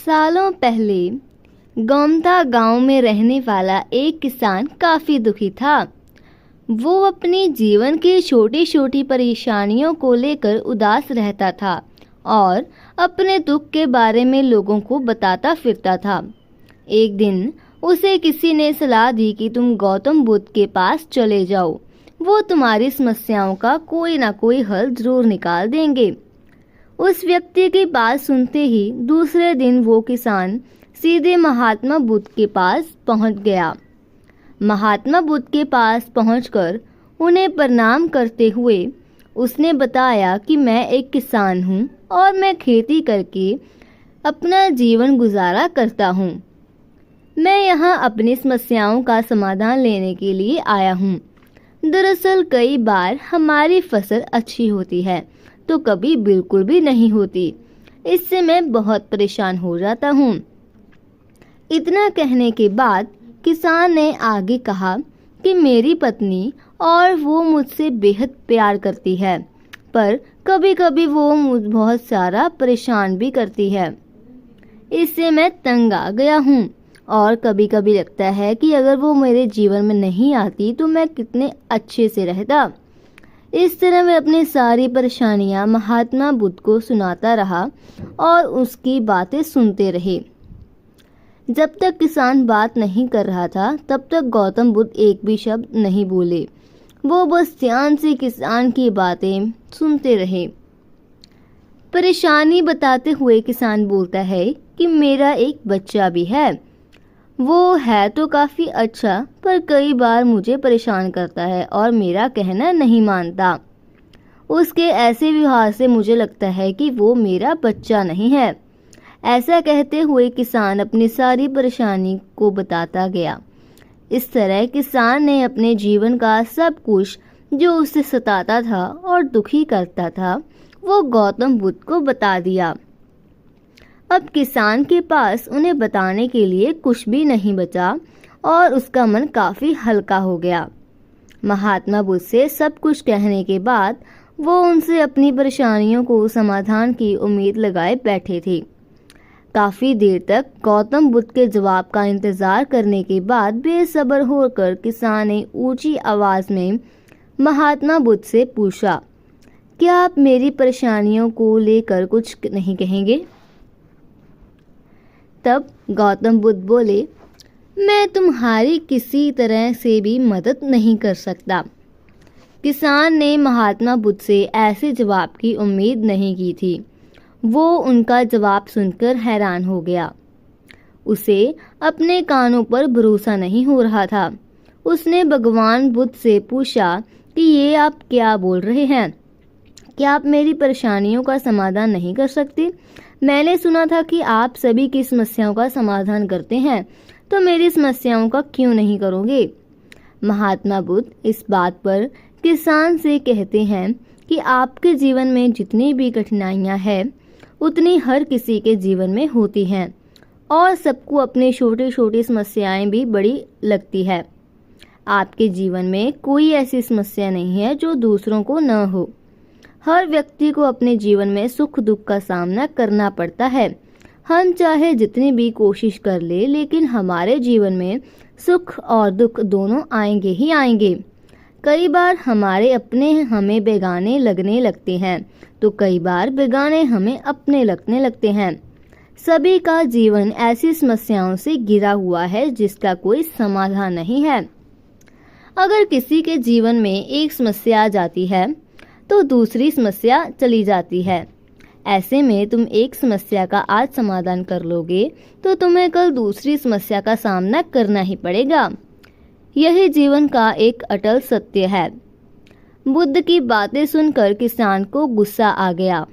सालों पहले गोमता गांव में रहने वाला एक किसान काफी दुखी था। वो अपने जीवन की छोटी छोटी परेशानियों को लेकर उदास रहता था और अपने दुख के बारे में लोगों को बताता फिरता था। एक दिन उसे किसी ने सलाह दी कि तुम गौतम बुद्ध के पास चले जाओ, वो तुम्हारी समस्याओं का कोई ना कोई हल जरूर निकाल देंगे। उस व्यक्ति की बात सुनते ही दूसरे दिन वो किसान सीधे महात्मा बुद्ध के पास पहुंच गया। महात्मा बुद्ध के पास पहुंचकर उन्हें प्रणाम करते हुए उसने बताया कि मैं एक किसान हूं और मैं खेती करके अपना जीवन गुजारा करता हूं। मैं यहाँ अपनी समस्याओं का समाधान लेने के लिए आया हूँ। दरअसल कई बार हमारी फसल अच्छी होती है तो कभी बिल्कुल भी नहीं होती। इससे मैं बहुत परेशान हो जाता हूँ। इतना कहने के बाद किसान ने आगे कहा कि मेरी पत्नी और वो मुझसे बेहद प्यार करती है, पर कभी कभी वो मुझ बहुत सारा परेशान भी करती है। इससे मैं तंग आ गया हूँ और कभी कभी लगता है कि अगर वो मेरे जीवन में नहीं आती तो मैं कितने अच्छे से रहता। इस तरह मैं अपनी सारी परेशानियां महात्मा बुद्ध को सुनाता रहा और उसकी बातें सुनते रहे। जब तक किसान बात नहीं कर रहा था तब तक गौतम बुद्ध एक भी शब्द नहीं बोले। वो बस ध्यान से किसान की बातें सुनते रहे। परेशानी बताते हुए किसान बोलता है कि मेरा एक बच्चा भी है। वो है तो काफ़ी अच्छा, पर कई बार मुझे परेशान करता है और मेरा कहना नहीं मानता। उसके ऐसे व्यवहार से मुझे लगता है कि वो मेरा बच्चा नहीं है। ऐसा कहते हुए किसान अपनी सारी परेशानी को बताता गया। इस तरह किसान ने अपने जीवन का सब कुछ जो उसे सताता था और दुखी करता था वो गौतम बुद्ध को बता दिया। अब किसान के पास उन्हें बताने के लिए कुछ भी नहीं बचा और उसका मन काफ़ी हल्का हो गया। महात्मा बुद्ध से सब कुछ कहने के बाद वो उनसे अपनी परेशानियों को समाधान की उम्मीद लगाए बैठे थे। काफ़ी देर तक गौतम बुद्ध के जवाब का इंतज़ार करने के बाद बेसब्र होकर किसान ने ऊंची आवाज़ में महात्मा बुद्ध से पूछा, क्या आप मेरी परेशानियों को लेकर कुछ नहीं कहेंगे? तब गौतम बुद्ध बोले, मैं तुम्हारी किसी तरह से भी मदद नहीं कर सकता। किसान ने महात्मा बुद्ध से ऐसे जवाब की उम्मीद नहीं की थी। वो उनका जवाब सुनकर हैरान हो गया। उसे अपने कानों पर भरोसा नहीं हो रहा था। उसने भगवान बुद्ध से पूछा कि ये आप क्या बोल रहे हैं? क्या आप मेरी परेशानियों का समाधान नहीं कर सकते? मैंने सुना था कि आप सभी की समस्याओं का समाधान करते हैं, तो मेरी समस्याओं का क्यों नहीं करोगे? महात्मा बुद्ध इस बात पर किसान से कहते हैं कि आपके जीवन में जितनी भी कठिनाइयां हैं उतनी हर किसी के जीवन में होती हैं और सबको अपनी छोटी छोटी समस्याएं भी बड़ी लगती है। आपके जीवन में कोई ऐसी समस्या नहीं है जो दूसरों को न हो। हर व्यक्ति को अपने जीवन में सुख दुख का सामना करना पड़ता है। हम चाहे जितनी भी कोशिश कर ले, लेकिन हमारे जीवन में सुख और दुख दोनों आएंगे ही आएंगे। कई बार हमारे अपने हमें बेगाने लगने लगते हैं तो कई बार बेगाने हमें अपने लगने लगते हैं। सभी का जीवन ऐसी समस्याओं से घिरा हुआ है जिसका कोई समाधान नहीं है। अगर किसी के जीवन में एक समस्या आ जाती है तो दूसरी समस्या चली जाती है। ऐसे में तुम एक समस्या का आज समाधान कर लोगे तो तुम्हें कल दूसरी समस्या का सामना करना ही पड़ेगा। यही जीवन का एक अटल सत्य है। बुद्ध की बातें सुनकर किसान को गुस्सा आ गया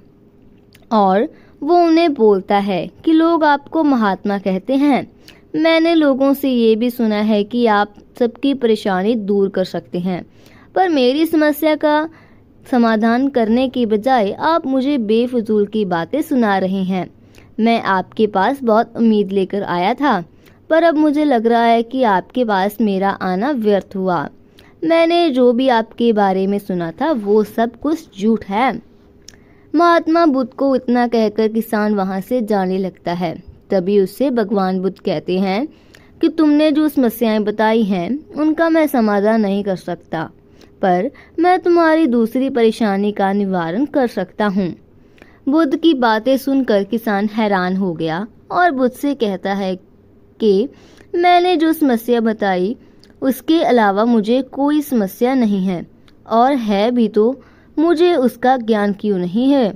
और वो उन्हें बोलता है कि लोग आपको महात्मा कहते हैं। मैंने लोगों से ये भी सुना है कि आप सबकी परेशानी दूर कर सकते हैं, पर मेरी समस्या का समाधान करने की बजाय आप मुझे बेफजूल की बातें सुना रहे हैं। मैं आपके पास बहुत उम्मीद लेकर आया था, पर अब मुझे लग रहा है कि आपके पास मेरा आना व्यर्थ हुआ। मैंने जो भी आपके बारे में सुना था वो सब कुछ झूठ है। महात्मा बुद्ध को इतना कहकर किसान वहां से जाने लगता है। तभी उससे भगवान बुद्ध कहते हैं कि तुमने जो समस्याएं बताई हैं उनका मैं समाधान नहीं कर सकता, पर मैं तुम्हारी दूसरी परेशानी का निवारण कर सकता हूँ। बुद्ध की बातें सुनकर किसान हैरान हो गया और बुद्ध से कहता है कि मैंने जो समस्या बताई उसके अलावा मुझे कोई समस्या नहीं है, और है भी तो मुझे उसका ज्ञान क्यों नहीं है।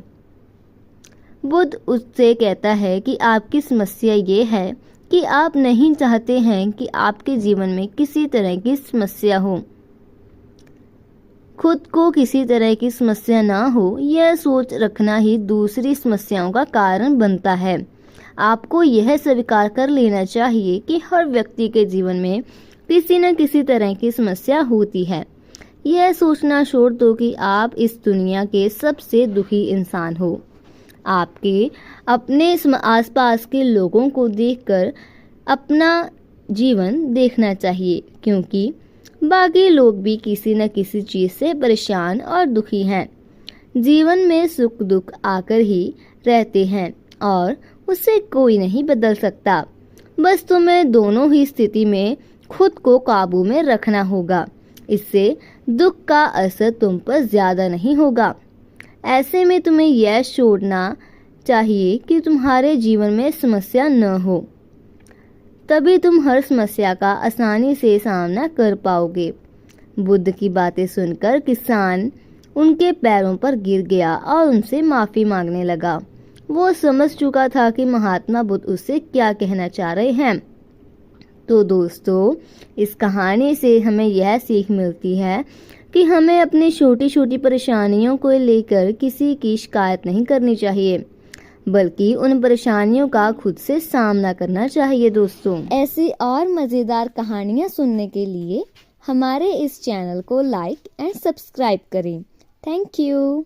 बुद्ध उससे कहता है कि आपकी समस्या ये है कि आप नहीं चाहते हैं कि आपके जीवन में किसी तरह की समस्या हो। खुद को किसी तरह की समस्या ना हो, यह सोच रखना ही दूसरी समस्याओं का कारण बनता है। आपको यह स्वीकार कर लेना चाहिए कि हर व्यक्ति के जीवन में किसी न किसी तरह की समस्या होती है। यह सोचना छोड़ दो कि आप इस दुनिया के सबसे दुखी इंसान हो। आपके अपने आसपास के लोगों को देखकर अपना जीवन देखना चाहिए, क्योंकि बाकी लोग भी किसी न किसी चीज़ से परेशान और दुखी हैं। जीवन में सुख दुख आकर ही रहते हैं और उसे कोई नहीं बदल सकता। बस तुम्हें दोनों ही स्थिति में खुद को काबू में रखना होगा। इससे दुख का असर तुम पर ज़्यादा नहीं होगा। ऐसे में तुम्हें यह छोड़ना चाहिए कि तुम्हारे जीवन में समस्या न हो, तभी तुम हर समस्या का आसानी से सामना कर पाओगे। बुद्ध की बातें सुनकर किसान उनके पैरों पर गिर गया और उनसे माफ़ी मांगने लगा। वो समझ चुका था कि महात्मा बुद्ध उससे क्या कहना चाह रहे हैं। तो दोस्तों, इस कहानी से हमें यह सीख मिलती है कि हमें अपनी छोटी छोटी परेशानियों को लेकर किसी की शिकायत नहीं करनी चाहिए, बल्कि उन परेशानियों का खुद से सामना करना चाहिए। दोस्तों, ऐसी और मज़ेदार कहानियाँ सुनने के लिए हमारे इस चैनल को लाइक एंड सब्सक्राइब करें। Thank you.